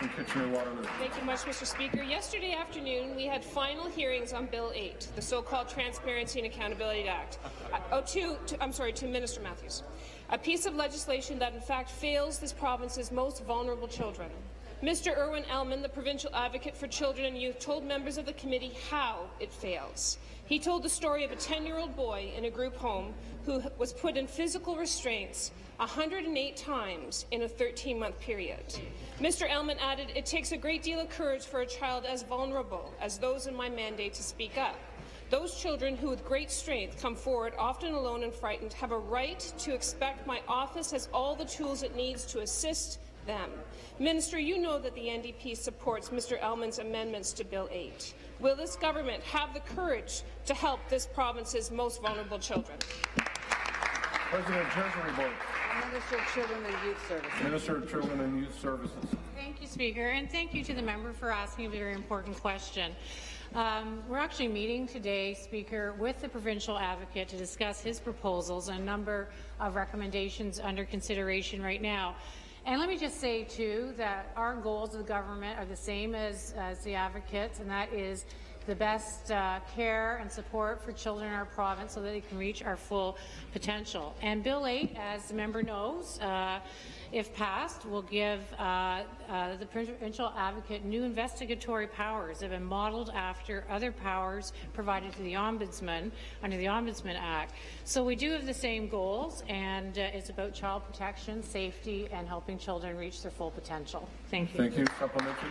MPP Kitchener-Waterloo. Thank you much, Mr. Speaker. Yesterday afternoon, we had final hearings on Bill 8, the so-called Transparency and Accountability Act. To Minister Matthews. A piece of legislation that in fact fails this province's most vulnerable children. Mr. Irwin Elman, the provincial advocate for children and youth, told members of the committee how it fails. He told the story of a 10-year-old boy in a group home who was put in physical restraints 108 times in a 13-month period. Mr. Elman added, "It takes a great deal of courage for a child as vulnerable as those in my mandate to speak up. Those children who with great strength come forward, often alone and frightened, have a right to expect my office has all the tools it needs to assist them." Minister, you know that the NDP supports Mr. Elman's amendments to Bill 8. Will this government have the courage to help this province's most vulnerable children? President, Treasury Board. Minister of Children and Youth Services. Minister of Children and Youth Services. Thank you, Speaker, and thank you to the member for asking a very important question. We're actually meeting today, Speaker, with the provincial advocate to discuss his proposals and a number of recommendations under consideration right now. And let me just say, too, that our goals of the government are the same as the advocates, and that is the best care and support for children in our province so that they can reach our full potential. And Bill 8, as the member knows, if passed, will give the provincial advocate new investigatory powers that have been modelled after other powers provided to the Ombudsman under the Ombudsman Act. So we do have the same goals, and it's about child protection, safety, and helping children reach their full potential. Thank you. Thank you. Supplementary.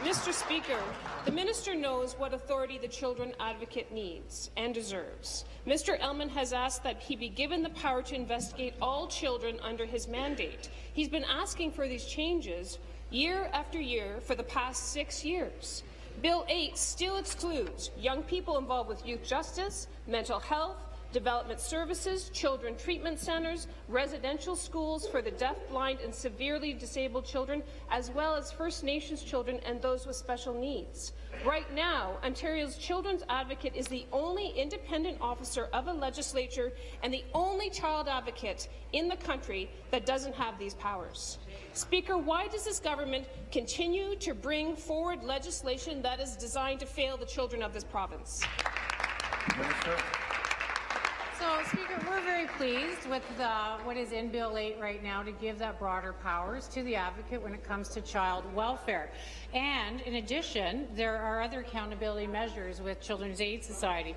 Mr. Speaker, the minister knows what authority the children advocate needs and deserves. Mr. Elman has asked that he be given the power to investigate all children under his mandate. He's been asking for these changes year after year for the past 6 years. Bill 8 still excludes young people involved with youth justice, mental health, development services, children treatment centres, residential schools for the deaf, blind and severely disabled children, as well as First Nations children and those with special needs. Right now, Ontario's Children's Advocate is the only independent officer of a legislature and the only child advocate in the country that doesn't have these powers. Speaker, why does this government continue to bring forward legislation that is designed to fail the children of this province? Minister. So, Speaker, we're very pleased with what is in Bill 8 right now to give that broader powers to the advocate when it comes to child welfare. And, in addition, there are other accountability measures with Children's Aid Society.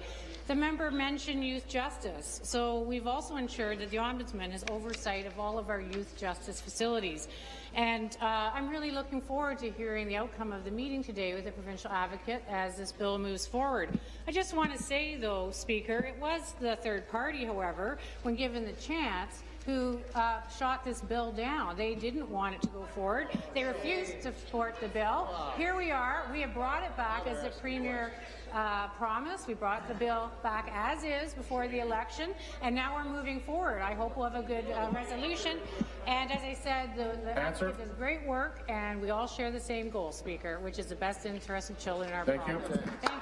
The member mentioned youth justice. So we've also ensured that the Ombudsman has oversight of all of our youth justice facilities. And I'm really looking forward to hearing the outcome of the meeting today with the provincial advocate as this bill moves forward. I just want to say, though, Speaker, it was the third party, however, when given the chance, who shot this bill down. They didn't want it to go forward. They refused to support the bill. Here we are. We have brought it back as the Premier promised. We brought the bill back as is before the election, and now we're moving forward. I hope we'll have a good resolution. And as I said, the advocate does great work, and we all share the same goal, Speaker, which is the best interest of children in our province. Thank you.